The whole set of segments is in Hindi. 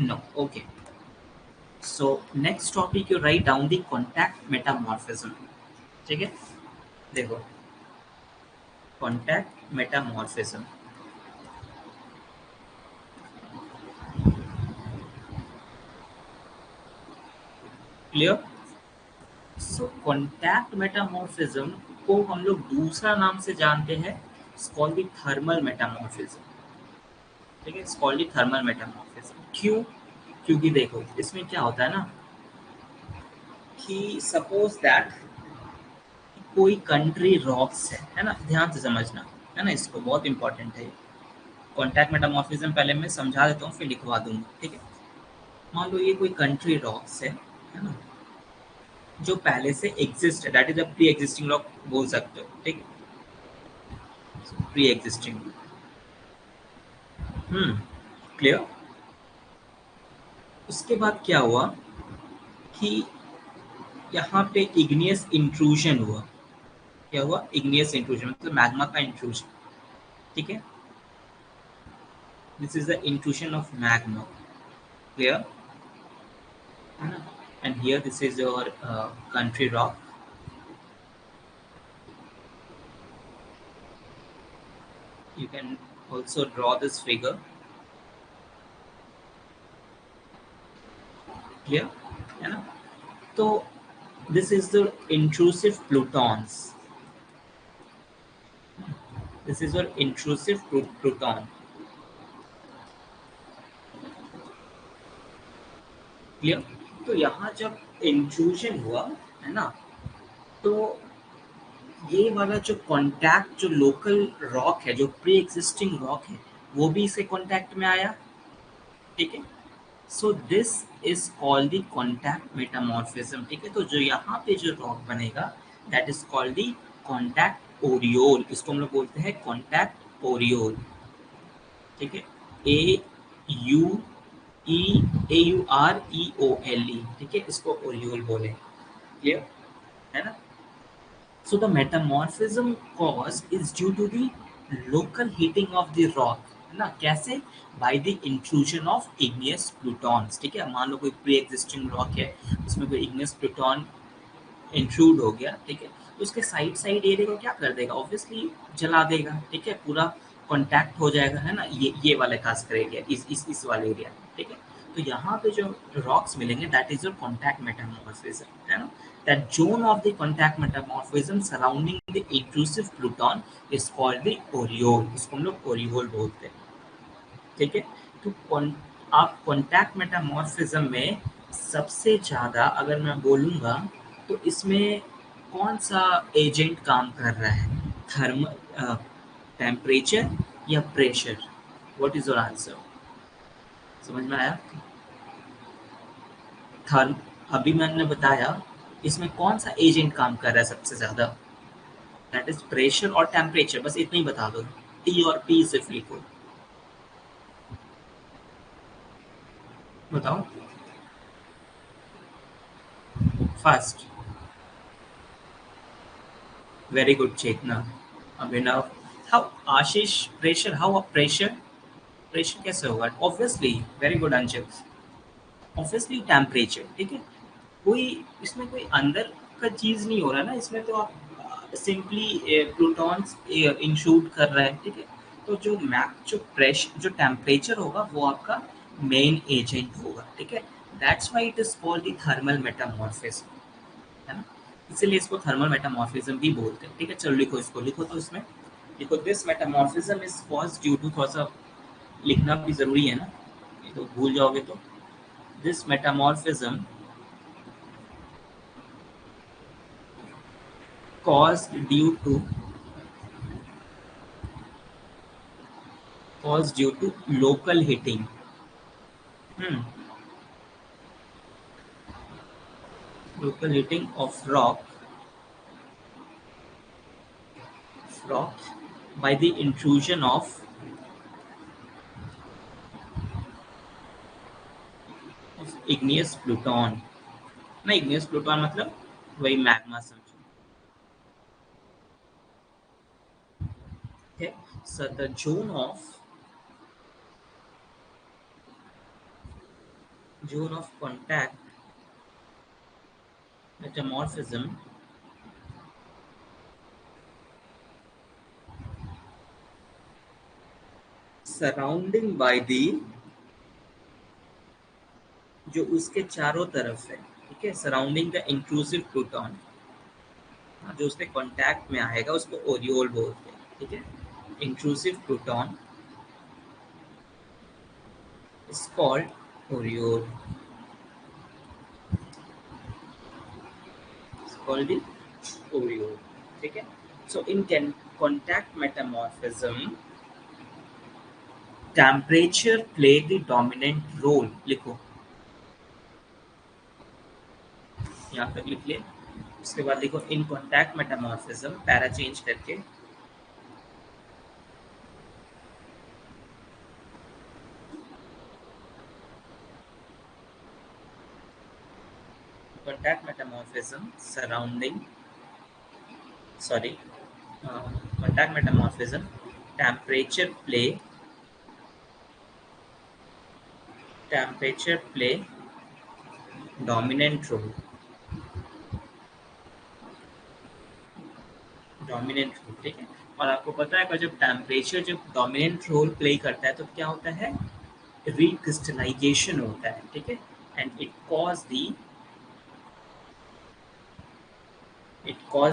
No. Okay. So next topic you write down the contact metamorphism. ठीक है, देखो contact metamorphism. Clear? So contact metamorphism को हम लोग दूसरा नाम से जानते हैं, it's called the thermal metamorphism. ठीक है, it's called the thermal metamorphism. क्यों? क्योंकि देखो इसमें क्या होता है ना कि सपोज दैट कोई कंट्री रॉक्स है ना, ध्यान से समझना है ना, इसको बहुत इंपॉर्टेंट है। कॉन्टैक्ट मेटामॉर्फिज्म पहले मैं समझा देता हूँ फिर लिखवा दूंगा, ठीक है। मान लो ये कोई कंट्री रॉक्स है ना, जो पहले से एग्जिस्ट है, that is a pre existing rock बोल सकते हो, ठीक है, प्री एग्जिस्टिंग। क्लियर। उसके बाद क्या हुआ कि यहाँ पे इग्नियस इंट्रूजन हुआ। क्या हुआ? इग्नियस इंट्रूजन मतलब मैग्मा का इंट्रूजन, ठीक है। This is the intrusion of magma. Clear है ना। And here this is your country rock. You can also draw this figure. Clear है ना। तो this is the intrusive plutons. This is your intrusive pluton. Clear. तो यहाँ जब इंट्रूजन हुआ है ना, तो ये वाला जो कॉन्टैक्ट जो लोकल रॉक है, जो प्री एग्जिस्टिंग रॉक है, वो भी इसे कॉन्टैक्ट में आया, ठीक है। So this is called the contact metamorphism, ठीक है। तो जो यहाँ पे जो रॉक बनेगा that is called the contact aureole. इसको हम लोग बोलते हैं कॉन्टैक्ट ओरियोल, ठीक है। ए यू ई AUREOLE, ठीक है, इसको ओरियोल बोले। क्लियर है ना। So the metamorphism cause is due to the local heating of the rock, है ना। कैसे? By the intrusion of igneous plutons, ठीक है। मान लो कोई प्री एग्जिस्टिंग रॉक है, उसमें कोई igneous pluton इंट्रूड हो गया, ठीक है। तो उसके साइड साइड एरिया को क्या कर देगा? ऑब्वियसली जला देगा, ठीक है। पूरा कॉन्टैक्ट हो जाएगा, है ना। ये वाले खासकर एरिया, इस वाले एरिया, ठीक है। तो यहाँ पे जो रॉक्स मिलेंगे that is your contact metamorphism, है ना। That zone of the contact metamorphism surrounding the intrusive pluton is called the aureole. इसको हम लोग ओरियोल बोलते हैं, ठीक है। तो आप कॉन्टैक्ट मेटामॉर्फिज्म में सबसे ज़्यादा अगर मैं बोलूँगा तो इसमें कौन सा एजेंट काम कर रहा है? थर्मल, टेम्परेचर या pressure? What is your answer? समझ में आया? थर्म अभी मैंने बताया, इसमें कौन सा एजेंट काम कर रहा है सबसे ज़्यादा? दैट इज प्रेशर और टेम्परेचर, बस इतना ही बता दो। टी और पी सिर्फ लिखो, बताओ fast. Very good Chetna. Abhinav. How Ashish? Pressure, how pressure? Pressure कैसे होगा? Obviously, very good Anshu. Obviously temperature, ठीक है। कोई इसमें कोई अंदर का चीज़ नहीं हो रहा ना, इसमें तो आप सिंपली प्लूटॉन्स इंशूट कर रहे हैं, ठीक है। तो जो मैप जो प्रेशर जो टेम्परेचर होगा वो आपका मेन एजेंट होगा, ठीक है। That's why it is called the thermal metamorphism, है ना। इसीलिए इसको थर्मल मेटामॉर्फिज्म भी बोलते हैं, ठीक है। चलो लिखो, इसको लिखो। तो इसमें लिखो this metamorphism is cause due to, थोड़ा सा लिखना भी ज़रूरी है ना, ये तो भूल जाओगे। तो this metamorphism caused due to local heating. Hmm. Local heating of rock by the intrusion of igneous pluton. ना, igneous pluton मतलब वही मैग्मा समझो। Okay. So the zone of zone of contact metamorphism surrounding by the, जो उसके चारों तरफ है, ठीक है, सराउंडिंग द इंक्लूसिव प्रोटॉन, जो उसके कांटेक्ट में आएगा उसको ओरियोल बोलते हैं, ठीक है। Inclusive proton is called aureole, called the oriole, ठीक है। So in contact metamorphism temperature play the dominant role, लिखो यहाँ तक लिख लिया। उसके बाद लिखो in contact metamorphism, para change करके contact metamorphism surrounding, sorry, contact metamorphism temperature play dominant role, ठीक है। और आपको पता है जब टेम्परेचर जब डोमिनेंट रोल प्ले करता है तो क्या होता है, रिक्रिस्टलाइजेशन होता है, ठीक है। And it cause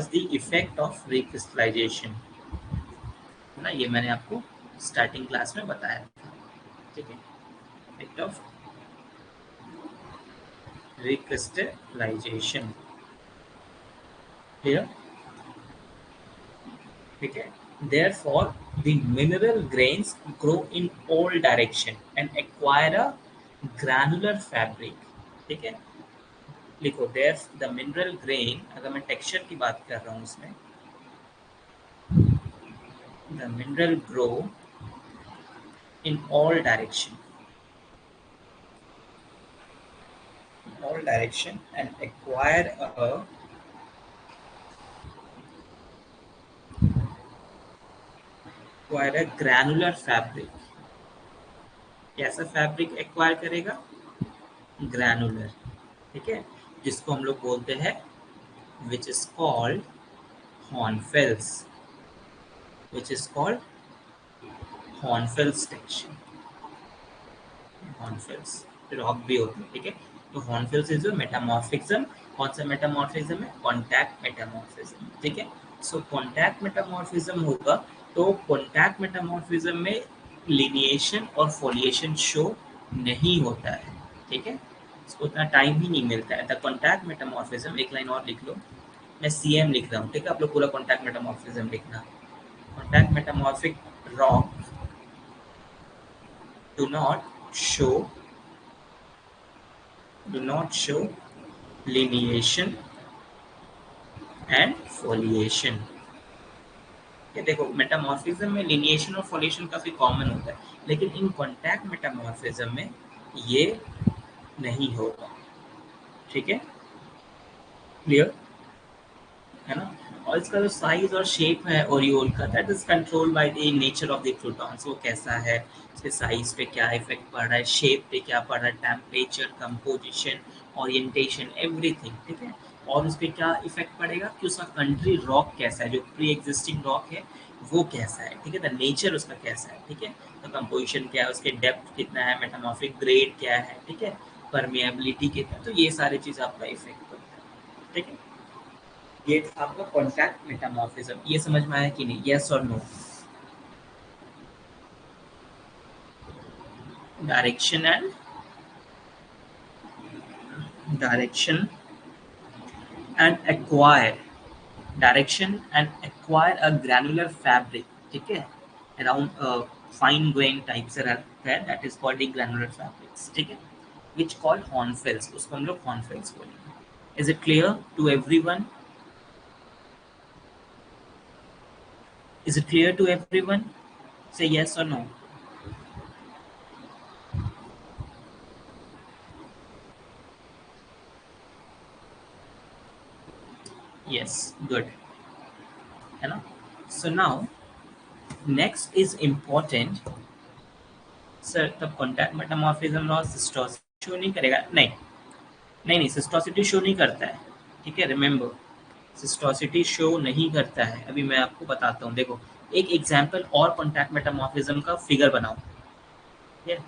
the effect of recrystallisation, है ना, ये मैंने आपको स्टार्टिंग क्लास में बताया था, ठीक है। इफेक्ट ऑफ रिक्रिस्टलाइजेशन, क्लियर, ठीक है। Therefore, the mineral grains grow in all direction and acquire a granular fabric, ठीक है। लिखो देयर द मिनरल ग्रेन, अगर मैं टेक्सचर की बात कर रहा हूँ इसमें, the mineral grow in all direction, and acquire a granular fabric। कैसा फैब्रिक एक्वायर करेगा, ग्रैनुलर, ठीक है, जिसको हम लोग बोलते हैं which is called hornfels, hornfels texture, hornfels rock भी होते हैं, ठीक है। तो हॉर्नफेल्स इज मेटामॉर्फिज्म, कौन सा मेटामॉर्फिज्म है, कॉन्टैक्ट मेटामॉर्फिज्म, ठीक है। सो कॉन्टैक्ट मेटामॉर्फिज्म होगा तो कॉन्टैक्ट मेटामॉर्फिज्म में लिनिएशन और फोलिएशन शो नहीं होता है, ठीक है, इसको उतना टाइम ही नहीं मिलता है। द कॉन्टैक्ट मेटामॉर्फिज्म, एक लाइन और लिख लो, मैं सीएम लिख रहा हूँ, ठीक है, आप लोग पूरा कॉन्टैक्ट मेटामॉर्फिज्म लिखना। Contact metamorphic rock do not show lineation and foliation। ये देखो मेटामॉर्फिज्म में लिनिएशन और फॉलिएशन काफी कॉमन होता है, लेकिन इन कॉन्टैक्ट मेटामॉर्फिज्म में ये नहीं होगा, ठीक है, क्लियर है ना। और इसका जो साइज और शेप है ओरियोल का, that is controlled by the nature of the protons, वो कैसा है, उसके साइज पे क्या इफेक्ट पड़ रहा है, शेप पे क्या पड़ रहा है, टेम्परेचर, कंपोजिशन, ओरिएंटेशन, एवरीथिंग, ठीक है। और उस पर क्या इफेक्ट पड़ेगा कि उसका कंट्री रॉक कैसा है, जो प्री एग्जिस्टिंग रॉक है वो कैसा है, ठीक है, द नेचर उसका कैसा है, ठीक है, तो कंपोजिशन क्या है, उसके डेप्थ कितना है, मेटामॉर्फिक ग्रेड क्या है, ठीक है, परमिएबिलिटी कितना, तो ये सारी चीज आपका इफेक्ट करता है, ठीक है। ये था आपका कॉन्टैक्ट मेटामॉर्फिज्म, ये समझ में आया कि नहीं, यस और no. Direction and acquire, direction and acquire a granular fabric, ठीक है, अराउंड फाइन ग्रेन टाइप से रहता है, that is called the granular fabrics, ठीक है, व्हिच कॉल्ड हॉर्नफेल्स, उसको हम लोग हॉर्नफेल्स बोलेंगे। Is it clear to everyone, is it clear to everyone, say yes और नो। यस, गुड, है ना। So now next is important, sir, the contact metamorphism laws, distortion show नहीं करेगा, नहीं नहीं नहीं, सिस्टोसिटी शो नहीं करता है, ठीक है, रिमेंबर, सिस्टोसिटी शो नहीं करता है। अभी मैं आपको बताता हूँ, देखो एक एग्जाम्पल और कॉन्टैक्ट मेटामॉर्फिज्म का फिगर बनाओ, ठीक है,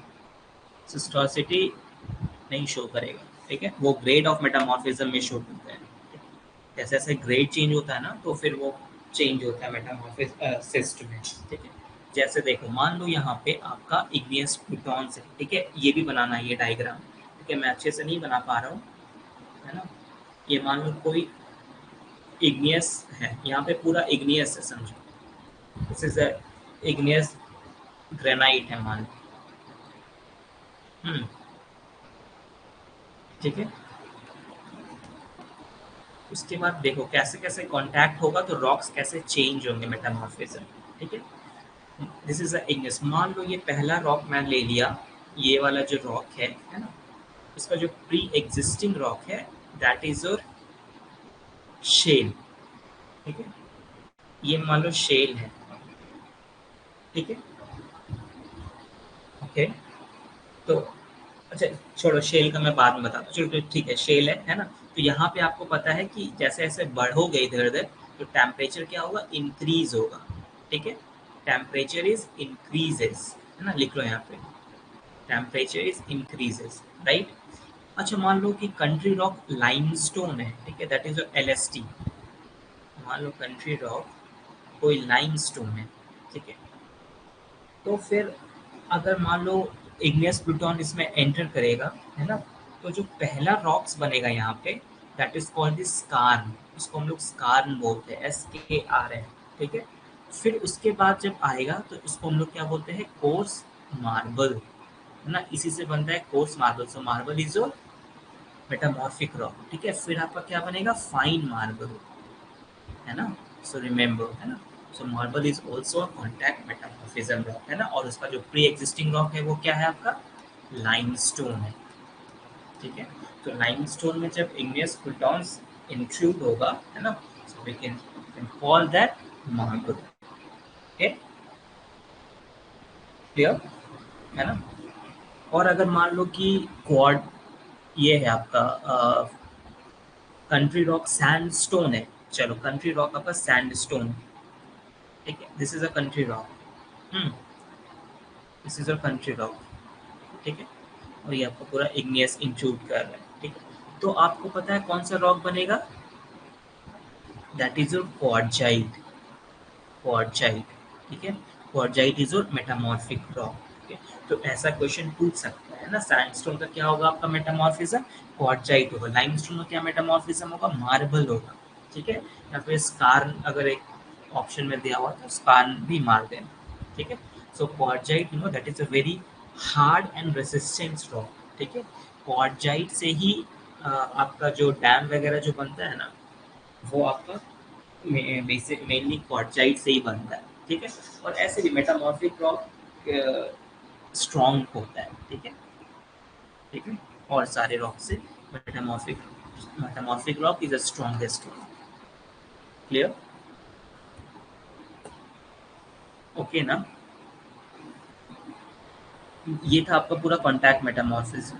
सिस्टोसिटी नहीं शो करेगा, ठीक है, वो ग्रेड ऑफ मेटामॉर्फिज्म में शो करता है। जैसे जैसे ग्रेड चेंज होता है ना, तो फिर वो चेंज होता है मेटामॉर्फिस सिस्ट में, ठीक है। जैसे देखो मान लो यहाँ पे आपका इग्नियस प्लूटॉन्स है, ठीक है, ये भी बनाना है ये डायग्राम, ठीक है, मैं अच्छे से नहीं बना पा रहा हूँ, है ना। ये मान लो कोई इग्नियस है, यहाँ पे पूरा इग्नियस है समझो, दिस इज इग्नियस ग्रेनाइट है मान लो, ठीक है। उसके बाद देखो कैसे कैसे कांटेक्ट होगा तो रॉक्स कैसे चेंज होंगे मेटामॉर्फिज्म, ठीक है। दिस इज अ इग्नियस, मान लो ये पहला रॉक मैं ले लिया, ये वाला जो रॉक है ना, इसका जो प्री एग्जिस्टिंग रॉक है दैट इज योर शेल, ठीक है, ये मान लो शेल है, ठीक है, ओके। तो अच्छा छोड़ो, शेल का मैं बाद में बताता हूँ, चलो तो ठीक है, शेल है ना। तो यहाँ पे आपको पता है कि जैसे जैसे बढ़ोगे इधर उधर तो टेम्परेचर क्या होगा, इंक्रीज होगा, ठीक है, टेम्परेचर इज इंक्रीजेस, है ना, लिख लो यहाँ पे, टेम्परेचर इज इंक्रीजेस, राइट। अच्छा मान लो कि कंट्री रॉक लाइमस्टोन है, ठीक है, दैट इज LST, मान लो कंट्री रॉक कोई लाइमस्टोन है, ठीक है। तो फिर अगर मान लो इग्नियस प्लूटोन इसमें एंटर करेगा, है ना, तो जो पहला रॉक्स बनेगा यहाँ पे दैट इज कॉल्ड द स्कार्न, इसको हम लोग स्कार्न बोलते हैं, SKRN, ठीक है। फिर उसके बाद जब आएगा तो इसको हम लोग क्या बोलते हैं, कोर्स मार्बल, है ना, इसी से बनता है course marble, so marble is your metamorphic rock, ठीक है। फिर आपका क्या बनेगा, फाइन मार्बल, है ना, सो रिमेंबर, है ना, so marble is also contact metamorphism rock, है ना, और उसका जो प्री एग्जिस्टिंग रॉक है वो क्या है आपका, लाइमस्टोन है, ठीक है। तो लाइमस्टोन में जब इग्नियस प्लूटॉन्स इंट्रूड होगा, है ना, so we can call that marble, okay, clear, है ना। और अगर मान लो कि क्वाड ये है आपका कंट्री रॉक सैंडस्टोन है, चलो कंट्री रॉक आपका सैंडस्टोन, ठीक है, this is a country rock, this is a country rock, ठीक है, और ये आपको पूरा इग्नियस इंक्लूड कर रहा है, ठीक है। तो आपको पता है कौन सा रॉक बनेगा, that is your quartzite, quartzite, ठीक है, quartzite is your metamorphic rock, ठीक है। तो ऐसा क्वेश्चन पूछ सकता है ना, सैंडस्टोन का क्या होगा आपका मेटामॉर्फिज्म, क्वार्टजाइट होगा, लाइमस्टोन का क्या मेटामॉर्फिज्म होगा, मार्बल होगा, ठीक है, या फिर स्कारन अगर एक ऑप्शन में दिया हुआ तो स्कारन भी मार देना, ठीक है। So quartzite you know that is a very hard and resistance rock, ठीक है, क्वार्टजाइट से ही आपका जो डैम वगैरह जो बनता है ना, वो आपका मेनली क्वार्टजाइट से ही बनता है, ठीक है। और ऐसे भी मेटामॉर्फिक रॉक स्ट्रॉन्ग होता है, ठीक है, ठीक है, और सारे रॉक से metamorphic metamorphic rock is the strongest one, clear, okay ना। ये था आपका पूरा कॉन्टैक्ट मेटामॉर्फिज्म।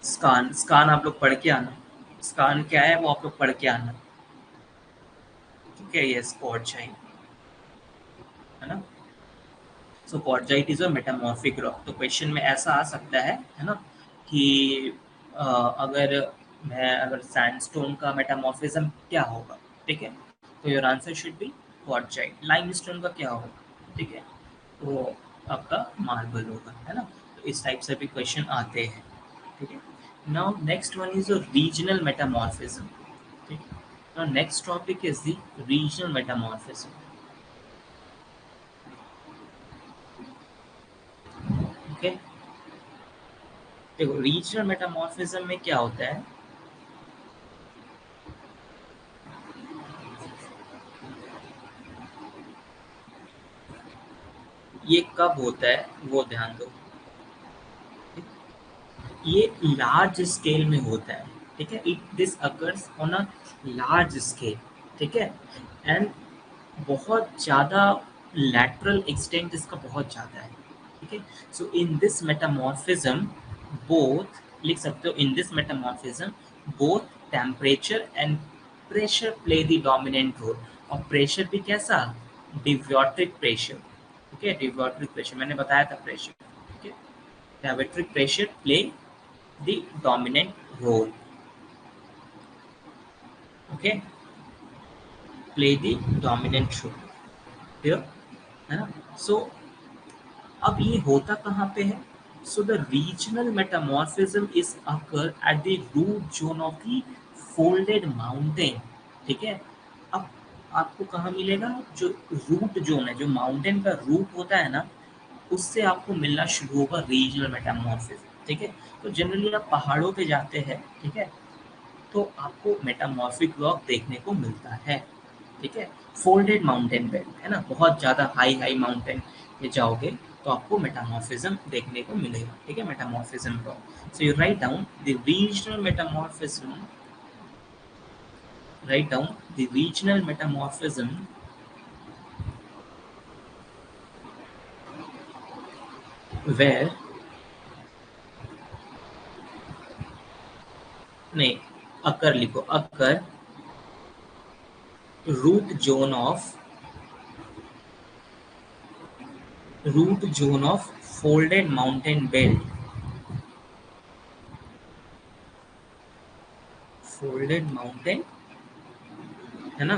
स्कान, स्कान आप लोग पढ़ के आना, स्कान क्या है वो आप लोग पढ़ के आना, ठीक है, ये क्वार्टजाइट, है ना। So quartzite is a metamorphic rock, तो क्वेश्चन में ऐसा आ सकता है ना, कि अगर अगर सैंडस्टोन का मेटामॉर्फिज्म क्या होगा, ठीक है, तो your answer should be quartzite. Limestone का क्या होगा, ठीक है, तो आपका मार्बल होगा, है ना। तो इस टाइप से भी क्वेश्चन आते हैं, ठीक है। Now next one is regional metamorphism, ठीक है। Now next topic is the regional metamorphism, okay. देखो रीजनल मेटामॉर्फिज्म में क्या होता है, ये कब होता है वो ध्यान दो, ये लार्ज स्केल में होता है, ठीक है, it this occurs on a large scale, ठीक है, एंड बहुत ज़्यादा लैटरल एक्सटेंट इसका बहुत ज़्यादा है, ठीक है। So in this metamorphism both, लिख सकते हो, in this metamorphism both temperature and pressure play the dominant role. और प्रेशर भी कैसा, डिवॉट्रिक प्रेशर, ठीक है, डिवॉट्रिक प्रेशर मैंने बताया था प्रेशर, ठीक है, deviatoric pressure play the dominant role, okay, play the dominant role, clear है ना। सो अब ये होता कहाँ पे है, so the regional metamorphism is occur at the root zone of the folded mountain, ठीक है। अब आपको कहाँ मिलेगा, जो रूट जोन है, जो माउंटेन का रूट होता है ना, उससे आपको मिलना शुरू होगा रीजनल मेटामॉर्फिज्म, ठीक है। तो जनरली आप पहाड़ों पे जाते हैं, ठीक है, तो आपको मेटामॉर्फिक रॉक देखने को मिलता है, ठीक है। फोल्डेड माउंटेन बेल्ट है ना, बहुत ज़्यादा हाई हाई माउंटेन में जाओगे तो आपको मेटामॉर्फिज्म देखने को मिलेगा, ठीक है, metamorphism rock. So you write down the regional metamorphism, write down the regional metamorphism where, नहीं, occur लिखो, occur root zone of folded mountain belt, folded mountain है ना,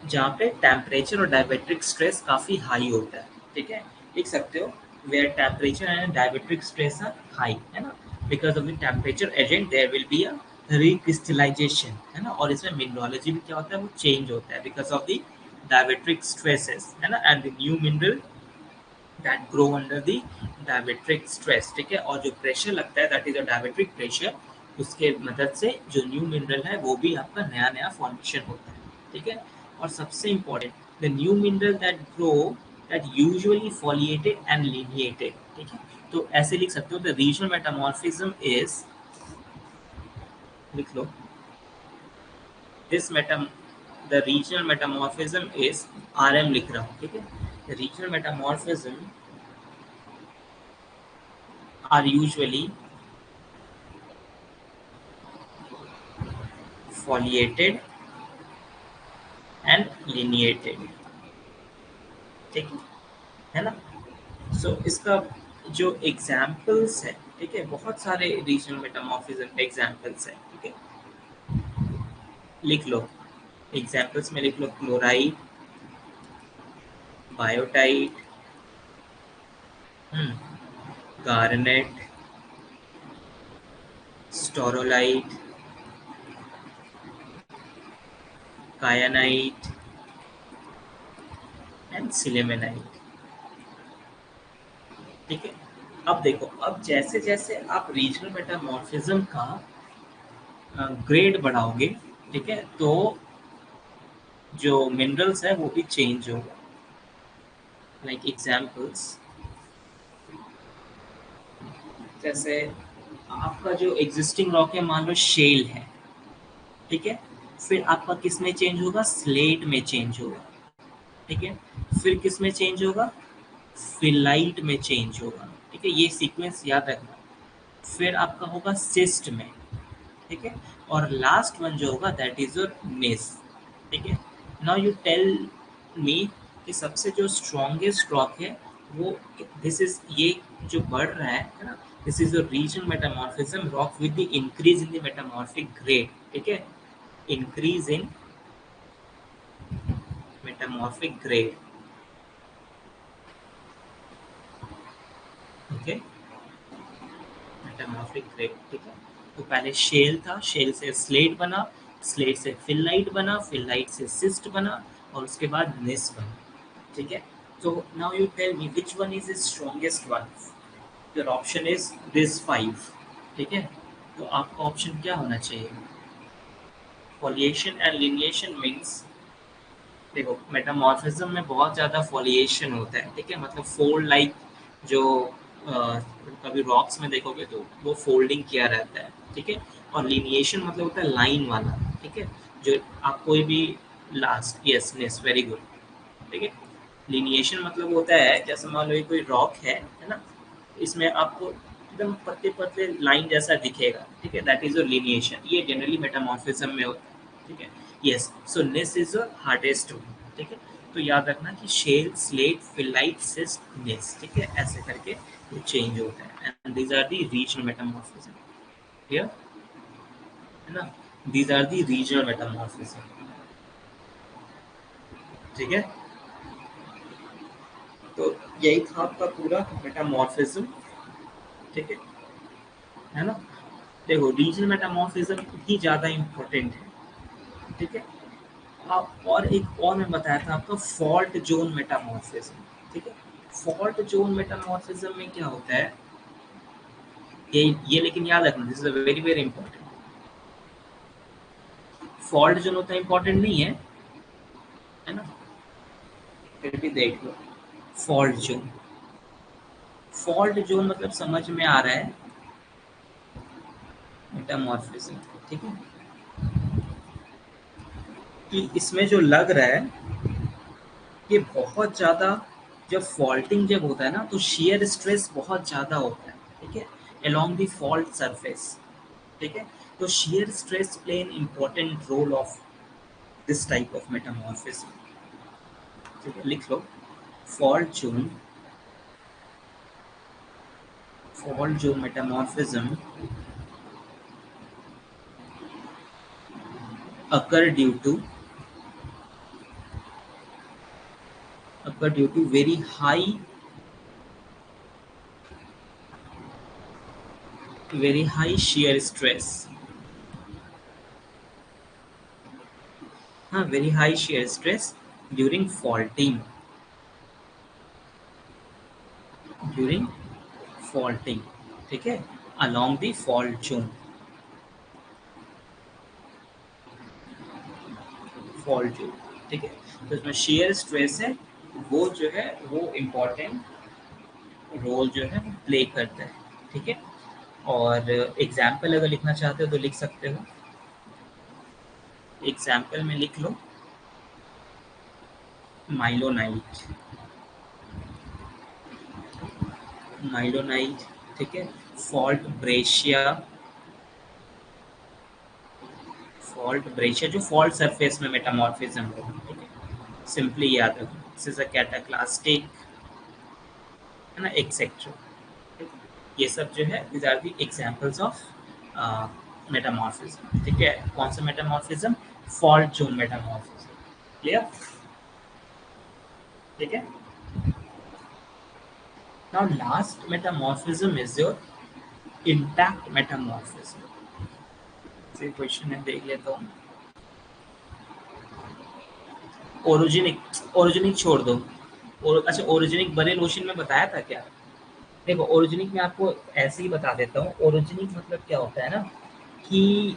जहाँ पे टेम्परेचर और डायबेट्रिक स्ट्रेस काफी हाई होता है, ठीक है, लिख सकते हो where temperature and deviatoric stress are high, है ना, because of the temperature agent there will be a recrystallization, है ना, और इसमें मिनरलोजी भी क्या होता है, वो चेंज होता है because of the deviatoric stresses, है ना, and the new mineral that grow under the deviatoric stress, ठीक है, और जो प्रेशर लगता है that is a deviatoric pressure, उसके मदद से जो न्यू मिनरल है वो भी आपका नया नया फॉर्मेशन होता है, ठीक है। और सबसे important, the new mineral that grow that usually foliated and lineated, ठीक है। तो ऐसे लिख सकते हो द रीजनल मेटामॉर्फिज्म इज, लिख लो, this meta the regional metamorphism is, RM लिख रहा हूँ, ठीक है, the regional metamorphism are usually foliated and lineated, ठीक है ना। सो इसका जो एग्जाम्पल्स है, ठीक है, बहुत सारे रीजनल मेटामॉर्फिज्म एग्जाम्पल्स है, ठीक है, लिख लो, एग्जाम्पल्स में लिख लो, क्लोराइड, बायोटाइट, गार्नेट, स्टोरोलाइट, कायानाइट एंड सिलेमेनाइट, ठीक है। अब देखो, अब जैसे जैसे आप रीजनल मेटामॉर्फिज्म का ग्रेड बढ़ाओगे, ठीक है, तो जो मिनरल्स है वो भी चेंज होगा, लाइक एग्जाम्पल्स, जैसे आपका जो एग्जिस्टिंग रॉक है, मान लो शेल है, ठीक है, फिर आपका किस में चेंज होगा, स्लेट में चेंज होगा, ठीक है, फिर किस में चेंज होगा, फिलाइट में चेंज होगा, ठीक है, ये सीक्वेंस याद रखना। फिर आपका होगा सिस्ट में, ठीक है, और लास्ट वन जो होगा दैट इज योर नेस, ठीक है। नाउ यू टेल मी कि सबसे जो स्ट्रॉन्गेस्ट रॉक है वो, दिस इज, ये जो बढ़ रहा है ना, this is the regional metamorphism rock with the increase in the metamorphic grade, ठीक है, increase in metamorphic grade, okay, metamorphic grade, ठीक है। तो पहले शेल था, शेल से स्लेट बना, स्लेट से फिलाइट बना, फिलाइट से सिस्ट बना, और उसके बाद नेस बना, ठीक है। तो now you tell me which one is the strongest one, your option is this 5, ठीक है। तो आपका ऑप्शन क्या होना चाहिए, फॉलिएशन एंड लिनिएशन मीन्स, देखो मेटामॉर्फिज्म में बहुत ज़्यादा फॉलिएशन होता है, ठीक है, मतलब फोल्ड लाइक, जो कभी रॉक्स में देखोगे तो वो फोल्डिंग किया रहता है, ठीक है, और लिनिएशन मतलब होता है लाइन वाला, ठीक है, जो आप कोई भी लास्ट, यस नेस, वेरी गुड, ठीक है। लिनिएशन मतलब होता है, जैसे मान लो ये कोई रॉक है ना, इसमें आपको एकदम पतले पतले लाइन जैसा दिखेगा, ठीक है, दैट इज योर लिनिएशन। ये जनरली मेटामॉर्फिज्म में होता है, ठीक है। Yes, so gneiss is your hardest stone, ठीक है। तो याद रखना कि shale, slate, phyllite, schist, gneiss, ठीक है, ऐसे करके ये चेंज होता है, and these are the regional metamorphism, clear है ना। These are the regional metamorphism, ठीक है। तो यही था आपका पूरा मेटामॉर्फिज्म, ठीक है ना। देखो रीजनल मेटामॉर्फिज्म ही ज़्यादा इम्पोर्टेंट है, ठीक है। आप और एक और मैं बताया था आपको फॉल्ट जोन मेटामॉर्फिज्म, ठीक है। फॉल्ट जोन मेटामॉर्फिज्म में क्या होता है, ये लेकिन याद रखना, this is a very very important. Fault zone उतना इम्पोर्टेंट नहीं है ना, फिर भी देख लो। फॉल्ट जोन, फॉल्ट जोन मतलब समझ में आ रहा है मेटामॉर्फिज्म, ठीक है, कि इसमें जो लग रहा है ये बहुत ज़्यादा, जब फॉल्टिंग जब होता है ना तो शियर स्ट्रेस बहुत ज़्यादा होता है, ठीक है, अलोंग द फॉल्ट सरफेस, ठीक है। तो shear stress play an important role of this type of metamorphism, ठीक है, लिख लो। Fault zone, fault zone metamorphism occur due to occur due to very high shear stress, हाँ, very high shear stress during faulting, during faulting, ठीक है, along the fault zone, fault zone, ठीक है। तो इसमें shear स्ट्रेस है, वो जो है वो इम्पोर्टेंट रोल जो है प्ले करता है, ठीक है। और एग्जाम्पल अगर लिखना चाहते हो तो लिख सकते हो, एग्जाम्पल में लिख लो माइलोनाइट, माइलोनाइट, ठीक है। फॉल्ट ब्रेशिया, फॉल्ट ब्रेशिया जो फॉल्ट सरफेस में मेटामॉर्फिज्म हो, ठीक है, सिंपली याद रखो, दिस इज अ कैटाक्लास्टिक, है ना, एक्सेट्रा, ये सब जो है this are the examples of metamorphism, ठीक है। कौन सा metamorphism, fault zone metamorphism, clear, ठीक है। Now last metamorphism is your intact metamorphism. ये क्वेश्चन है, देख लेता हूँ। ओरिजिनिक, ओरिजिनिक छोड़ दो, और अच्छा ओरिजिनिक बरेल ओशन में बताया था क्या। देखो ओरिजिनिक में आपको ऐसे ही बता देता हूँ, ओरिजिनिक मतलब क्या होता है ना, कि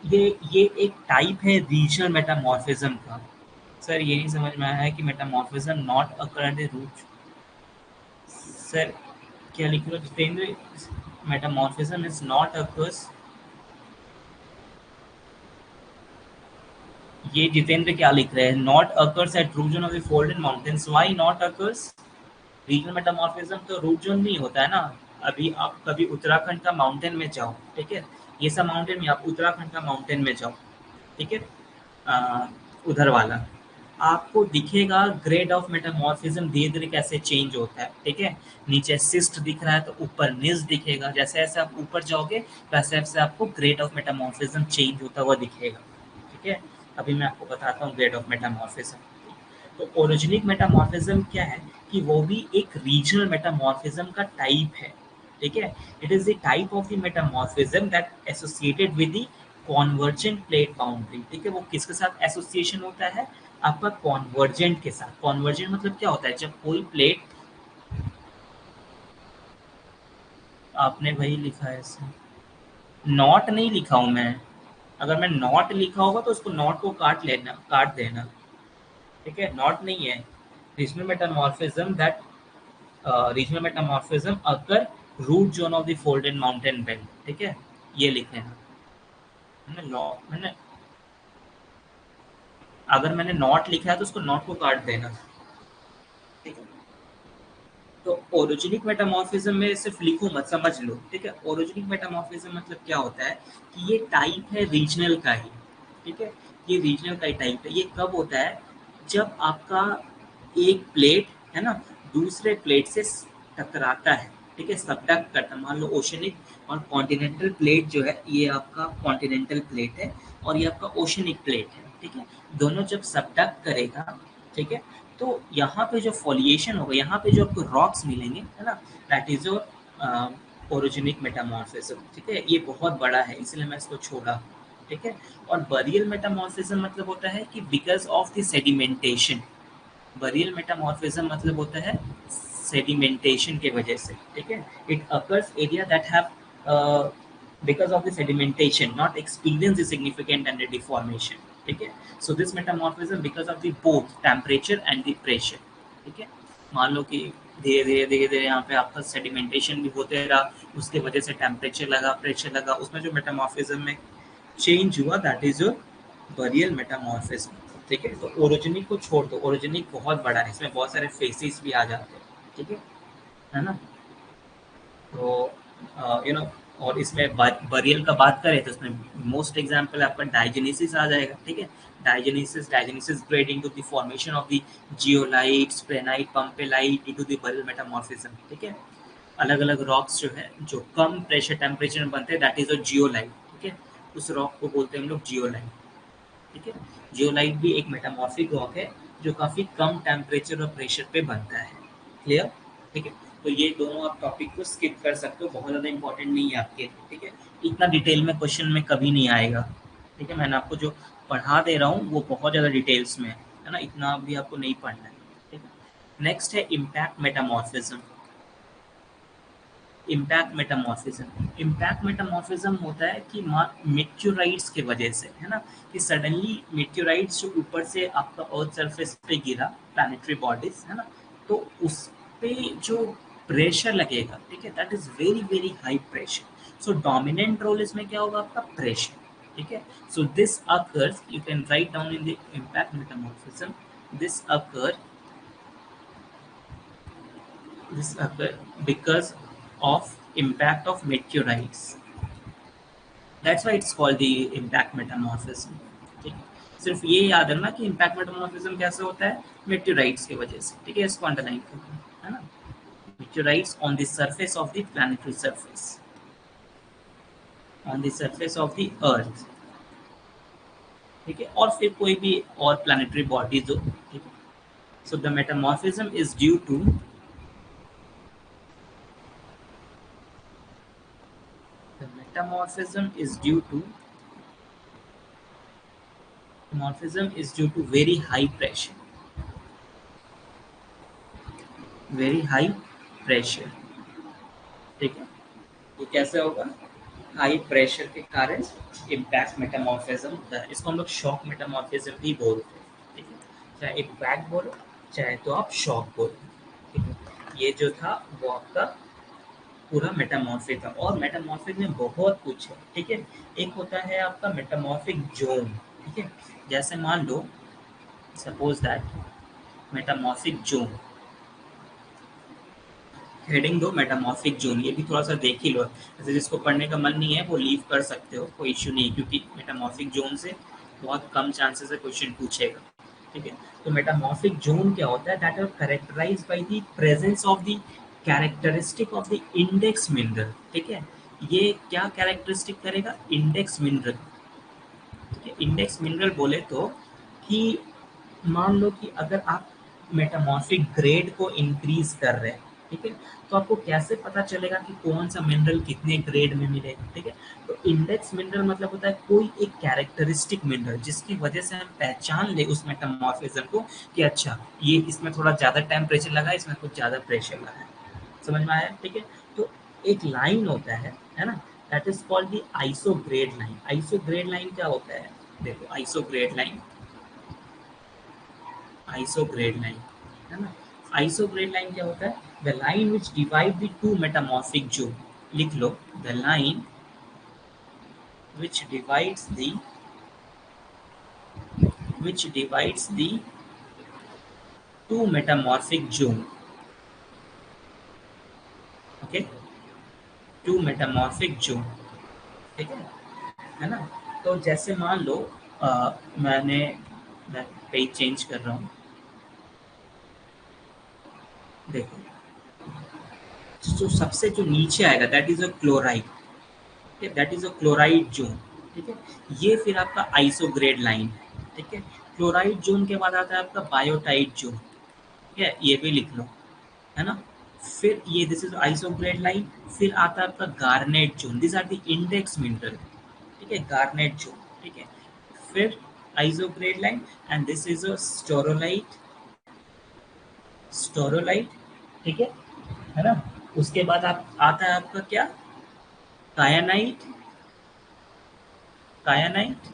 ये एक टाइप है रीजनल मेटामॉर्फिज्म का। सर ये नहीं समझ में आया है कि metamorphism not occur at the root. Sir क्या लिख लो Jitendra, metamorphism is not occurs, ये जितेंद्र क्या लिख रहे हैं, not occurs at root zone of the folded mountains, why not occurs. Regional metamorphism तो रूट जोन में ही होता है ना। अभी आप कभी उत्तराखंड का माउंटेन में जाओ, ठीक है, ये सब माउंटेन में, आप उत्तराखंड का माउंटेन में जाओ, ठीक है, उधर वाला, आपको दिखेगा ग्रेड ऑफ मेटामॉर्फिज्म धीरे धीरे कैसे चेंज होता है, ठीक है। नीचे सिस्ट दिख रहा है तो ऊपर निस दिखेगा, जैसे जैसे आप ऊपर जाओगे वैसे वैसे आपको ग्रेड ऑफ मेटामॉर्फिज्म चेंज होता हुआ दिखेगा, ठीक है। अभी मैं आपको बताता हूँ ग्रेड ऑफ मेटामॉर्फिज्म। तो ओरिजिनिक मेटामॉर्फिज्म क्या है, कि वो भी एक रीजनल मेटामॉर्फिज्म का टाइप है, ठीक है। It is the type of the metamorphism that associated with the convergent plate boundary, ठीक है। वो किसके साथ एसोसिएशन होता है, आपका कॉन्वर्जेंट के साथ। कॉन्वर्जेंट मतलब क्या होता है, जब कोई प्लेट, आपने वही लिखा है इसमें, नॉट नहीं लिखा हूँ मैं। अगर मैं नॉट लिखा होगा तो उसको नॉट को काट लेना, काट देना, ठीक है, नॉट नहीं है। Regional metamorphism that, regional metamorphism अगर root zone of the folded mountain belt, ठीक है, ये लिख लेना। मैंने अगर मैंने नॉट लिखा है तो उसको नॉट को काट देना, ओरिजिनिक मेटामॉर्फिज्म में सिर्फ लिखो मत, समझ लो, ठीक है। ओरिजिनिक मेटामॉर्फिज्म मतलब क्या होता है कि ये टाइप है रीजनल का ही, ठीक है। ये रीजनल का ही टाइप है। ये कब होता है, जब आपका एक प्लेट है ना दूसरे प्लेट से टकराता है, ठीक है, सबडक्ट करता है। मान लो ओशनिक और कॉन्टिनेंटल प्लेट जो है, ये आपका कॉन्टिनेंटल प्लेट है और ये आपका ओशनिक प्लेट है, ठीक है। दोनों जब सबडक्ट करेगा, ठीक है, तो यहाँ पे जो फॉलिएशन होगा, यहाँ पे जो आपको रॉक्स मिलेंगे, है ना, दैट इज योर ओरिजिनिक मेटामॉर्फिज्म, ठीक है। ये बहुत बड़ा है इसलिए मैं इसको छोड़ा, ठीक है। और बरियल मेटामॉर्फिज्म मतलब होता है कि because of the sedimentation, burial metamorphism मतलब होता है सेडिमेंटेशन के वजह से, ठीक है। It occurs area that have because of the sedimentation not experience the significant and the deformation, ठीक है। so this metamorphism because of the both temperature and the pressure, ठीक है। मान लो कि धीरे धीरे धीरे धीरे यहाँ पे आपका सेडिमेंटेशन भी होते रहा, उसके वजह से टेम्परेचर लगा, प्रेशर लगा, उसमें जो मेटामॉर्फिज्म में चेंज हुआ that is your burial metamorphism, ठीक है। तो ओरिजिनिक को छोड़ दो, ओरिजिनिक बहुत बड़ा है, इसमें बहुत सारे फेसेस भी आ जाते हैं, ठीक है ना। तो यू नो और इसमें बरियल का बात करें तो इसमें मोस्ट एग्जांपल आपका डायजेनेसिस आ जाएगा, ठीक है। Diagenesis grade into the formation of the zeolite, prehnite, pumpellyite due to the burial metamorphism, ठीक है। अलग अलग रॉक्स जो है जो कम प्रेशर टेम्परेचर में बनते हैं दैट इज अ जियोलाइट, ठीक है। उस रॉक को बोलते हैं हम लोग जियोलाइट, ठीक है। जियोलाइट भी एक मेटामॉर्फिक रॉक है जो काफ़ी कम टेम्परेचर और प्रेशर पे बनता है, क्लियर, ठीक है। तो ये दोनों आप टॉपिक को स्किप कर सकते हो, बहुत ज़्यादा इंपॉर्टेंट नहीं है आपके लिए, ठीक है। इतना डिटेल में क्वेश्चन में कभी नहीं आएगा, ठीक है। मैंने आपको जो पढ़ा दे रहा हूँ वो बहुत ज़्यादा डिटेल्स में है ना, इतना भी आपको नहीं पढ़ना है, ठीक है। नेक्स्ट है इम्पैक्ट मेटामॉर्फिज्म। इम्पैक्ट मेटामॉर्फिज्म होता है कि मेट्योराइट्स के वजह से, है ना, कि सडनली मेट्योराइट्स जो ऊपर से आपका अर्थ सरफेस पे गिरा, प्लैनेटरी बॉडीज, है ना, तो उस पे जो प्रेशर लगेगा, ठीक है, that is very very high pressure. So dominant role इसमें क्या होगा, आपका प्रेशर, ठीक है। So this occurs, you can write down in the impact metamorphism, this occur because of impact of meteorites. That's why it's called the impact metamorphism. ठीक है, सिर्फ ये याद रखना कि impact metamorphism कैसे होता है, meteorites की वजह से, ठीक है। इसको अंडरलाइन करना है ना, meteorites on the surface of the planetary surface, on the surface of the earth, ठीक है। और फिर कोई भी और planetary bodies हो, ठीक है। So the metamorphism is due to the metamorphism is due to metamorphism is due to very high pressure, very high pressure, ठीक है। ये कैसे होगा, हाई प्रेशर के कारण इम्पैक्ट मेटामॉर्फिज्म होता है। इसको हम लोग शॉक मेटामॉर्फिज्म भी बोलते हैं, ठीक है। चाहे इम्पैक्ट बोलो चाहे तो आप शॉक बोलो, ठीक है। ये जो था वो आपका पूरा मेटामॉर्फिक था, और मेटामॉर्फिक में बहुत कुछ है, ठीक है। एक होता है आपका मेटामॉर्फिक जोन, ठीक है। जैसे मान लो suppose that metamorphic zone, heading दो मेटामॉर्फिक जोन, ये भी थोड़ा सा देख ही लो, जैसे जिसको पढ़ने का मन नहीं है वो लीव कर सकते हो, कोई इशू नहीं, क्योंकि मेटामॉर्फिक जोन से बहुत कम चांसेस है क्वेश्चन पूछेगा, ठीक है। तो मेटामॉर्फिक जोन क्या होता है, that are characterised by the presence of the characteristic of the index mineral, ठीक है। ये क्या कैरेक्टरिस्टिक करेगा, इंडेक्स मिनरल, ठीक है। इंडेक्स मिनरल बोले तो कि मान लो कि अगर आप मेटामॉर्फिक ग्रेड को इंक्रीज कर रहे हैं, ठीक है, तो आपको कैसे पता चलेगा कि कौन सा मिनरल कितने ग्रेड में मिलेगा, ठीक है। तो इंडेक्स मिनरल मतलब होता है कोई एक कैरेक्टरिस्टिक मिनरल जिसकी वजह से हम पहचान ले उस मेटामॉर्फिज्म को कि अच्छा ये इसमें थोड़ा ज़्यादा टेम्परेचर लगा है, इसमें कुछ ज़्यादा प्रेशर लगा है, समझ में आया, ठीक है। तो एक लाइन होता है ना, that is called the isograd line. Isograd line क्या होता है, देखो आइसोग्रेड लाइन, आइसोग्रेड लाइन, है ना। आइसोग्रेड लाइन क्या होता है, the line which divide the two metamorphic zone, लिख लो, the line which divides the two metamorphic zone, two metamorphic zone, ठीक है ना। तो जैसे मान लो मैं पेज चेंज कर रहा हूँ, देखो जो सबसे जो नीचे आएगा दैट इज अ क्लोराइड, ठीक है, that is a chloride zone, ठीक है। ये फिर आपका आइसोग्रेड लाइन, ठीक है। क्लोराइड जोन के बाद आता है आपका बायोटाइट जोन, ठीक है, ये भी लिख लो, है ना। फिर ये दिस इज आइसोग्रेड लाइन, फिर आता है आपका garnet zone, this are the index mineral, ठीक है, गार्नेट जोन, ठीक है। फिर isograd line and this is a staurolite, staurolite, ठीक है ना। उसके बाद आप आता है आपका क्या, कायानाइट, कायानाइट,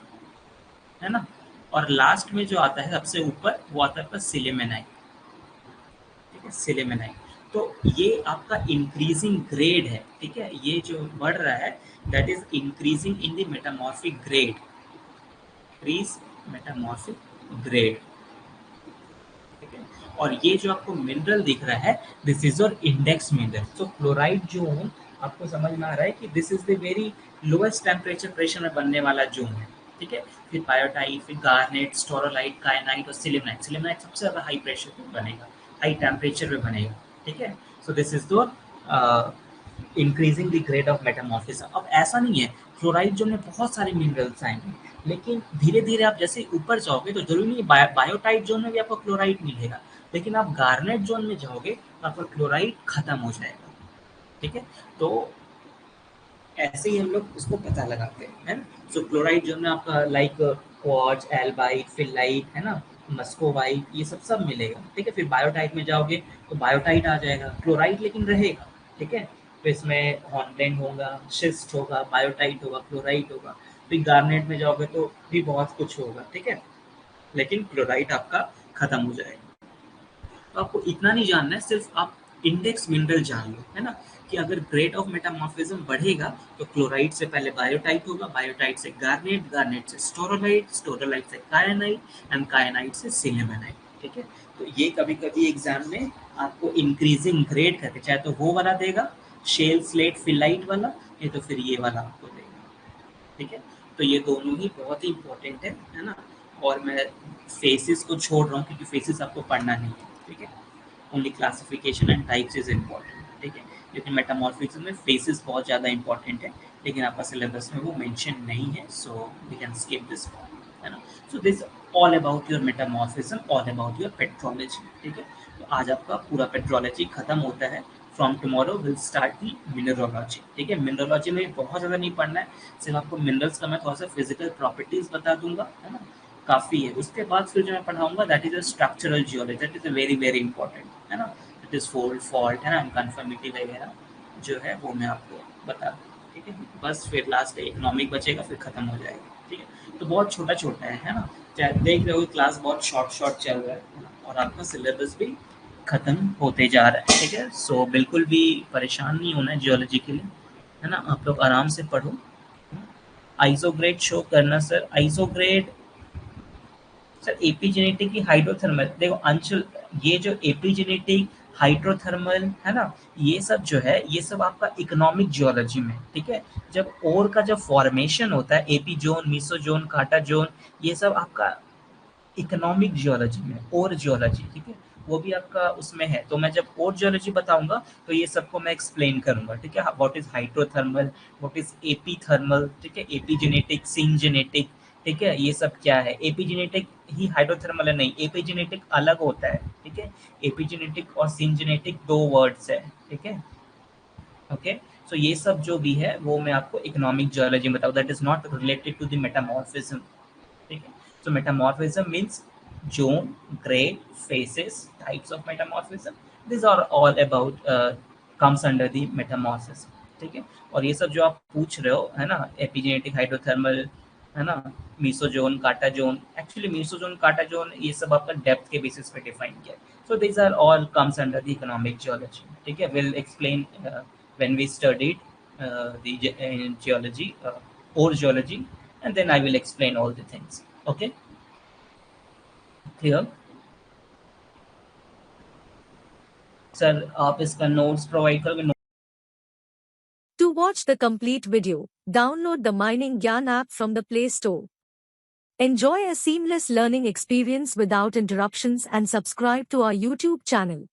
है ना। और लास्ट में जो आता है सबसे ऊपर वो आता है आपका सिलेमेनाइट, ठीक है, सिलेमेनाइट। तो ये आपका इंक्रीजिंग ग्रेड है, ठीक है, ये जो बढ़ रहा है that is increasing in the metamorphic grade, increase metamorphic grade, ठीक है। और ये जो आपको मिनरल दिख रहा है this is your index mineral. तो क्लोराइड जोन आपको समझ में आ रहा है कि this is the very lowest temperature pressure में बनने वाला जोन है, ठीक है। फिर बायोटाइट, फिर गार्नेट, स्टोरोलाइट, कायनाइट और सिलिमनाइट, सिलिमनाइट सबसे ज़्यादा हाई प्रेशर पे बनेगा, हाई टेम्परेचर पे बनेगा, ठीक है। So this is the increasing the grade of metamorphism. अब ऐसा नहीं है, क्लोराइड जोन में बहुत सारे मिनरल्स आएंगे, लेकिन धीरे धीरे आप जैसे ऊपर जाओगे तो जरूरी नहीं बायोटाइट जोन में भी आपको क्लोराइड मिलेगा, लेकिन आप गार्नेट जोन में जाओगे तो आपका क्लोराइड खत्म हो जाएगा, ठीक है। तो ऐसे ही हम लोग उसको पता लगाते हैं, है ना। सो क्लोराइड जोन में आपका लाइक क्वार्ट्ज, एल्बाइट, फिलाइट, है ना, मस्कोवाइट, ये सब सब मिलेगा, ठीक है। फिर बायोटाइट में जाओगे तो बायोटाइट आ जाएगा, क्लोराइड लेकिन रहेगा, ठीक है। तो इसमें हॉर्नब्लेंड होगा, शिस्ट होगा, बायोटाइट होगा, क्लोराइड होगा। फिर गार्नेट में जाओगे तो भी बहुत कुछ होगा, ठीक है, लेकिन क्लोराइड आपका खत्म हो जाएगा। तो आपको इतना नहीं जानना है, सिर्फ आप इंडेक्स मिनरल जान लो, है ना, कि अगर ग्रेड ऑफ मेटामॉर्फिज्म बढ़ेगा तो क्लोराइड से पहले बायोटाइट होगा, बायोटाइट से गार्नेट, गार्नेट से स्टोरोलाइट, स्टोरोलाइट से कायनाइट एंड कायनाइट से सिलिमेनाइट, ठीक है। तो ये कभी कभी एग्जाम में आपको इंक्रीजिंग ग्रेड करके चाहे तो वो वाला देगा, शेल स्लेट फिलाइट वाला, नहीं तो फिर ये वाला आपको देगा, ठीक है। तो ये दोनों ही बहुत ही इंपॉर्टेंट है ना। और मैं फेसिस को छोड़ रहा हूँ क्योंकि फेसिस आपको पढ़ना नहीं है, ठीक है। Only classification and types is important, ठीक है। लेकिन मेटामॉर्फिज्म में फेसिस बहुत ज़्यादा इंपॉर्टेंट है, लेकिन आपका सिलेबस में वो मेंशन नहीं है, so we can skip this part, है ना। So this all about your metamorphism, all about your petrology, ठीक है। तो आज आपका पूरा पेट्रोलॉजी खत्म होता है। From tomorrow will start the mineralogy, ठीक है। मिनरोलॉजी में बहुत ज़्यादा नहीं पढ़ना है, सिर्फ आपको मिनरल्स का मैं थोड़ा सा फिजिकल प्रॉपर्टीज बता दूंगा, है ना, काफ़ी है। उसके बाद फिर जो मैं पढ़ाऊंगा that is a structural geology, that is a very very important, है ना। दैट इज फोल्ड, फॉल्ट, है ना, कन्फर्मिटी वगैरह जो है वो मैं आपको बता दूँ, ठीक है। बस फिर लास्ट इकोनॉमिक बचेगा, फिर खत्म हो जाएगा, ठीक है। तो बहुत छोटा छोटा है ना। चाहे देख रहे हो क्लास बहुत शॉर्ट शॉर्ट चल रहा है ना, और आपका सिलेबस भी खत्म होते जा रहा है, ठीक है। सो बिल्कुल भी परेशान नहीं होना है जियोलॉजी के लिए, है ना। आप लोग आराम से पढ़ो। आइसोग्रेड शो करना सर, आइसोग्रेड सर एपिजेनेटिक की हाइड्रोथर्मल, देखो अंशुल, ये जो एपिजेनेटिक, हाइड्रोथर्मल, है ना, ये सब जो है ये सब आपका इकोनॉमिक जियोलॉजी में, ठीक है। जब ओर का जब फॉर्मेशन होता है, एपी जोन, मीसोजोन, काटा जोन, ये सब आपका इकोनॉमिक जियोलॉजी में, और जियोलॉजी, ठीक है, वो भी आपका उसमें है। तो मैं जब और जियोलॉजी बताऊंगा तो ये सबको मैं एक्सप्लेन करूंगा, ठीक है। What is hydrothermal, what is AP thermal, ठीक है, एपीजेनेटिक, सिंजेनेटिक, ठीक है, ये सब क्या है। एपीजेनेटिक ही हाइड्रोथर्मल है नहीं, एपीजेनेटिक अलग होता है, ठीक है। एपीजेनेटिक और सिंजेनेटिक दो वर्ड्स है, ठीक है, ओके। सो ये सब जो भी है वो मैं आपको इकोनॉमिक जियोलॉजी में बताऊँ, that is not related to the metamorphism, ठीक है। So metamorphism means zone, grade, phases, types of metamorphism. These are all about comes under the metamorphism, ठीक है। और ये सब जो आप पूछ रहे हो, है ना, एपिजेनेटिक, हाइड्रोथर्मल, है ना, मीसोजोन, काटा जोन, एक्चुअली मीसोजोन, काटा जोन, ये सब आपका डेप्थ के बेसिस पे डिफाइन किया है। So these are all comes under the economic geology, ठीक है। Will explain when we studied the geology, ore geology, and then I will explain all the things, okay, clear। Sir आप इसका नोट्स प्रोवाइड करोगे? To watch watch the complete video, download the Mining Gyan app from the Play Store. Enjoy a seamless learning experience without interruptions and subscribe to our YouTube channel.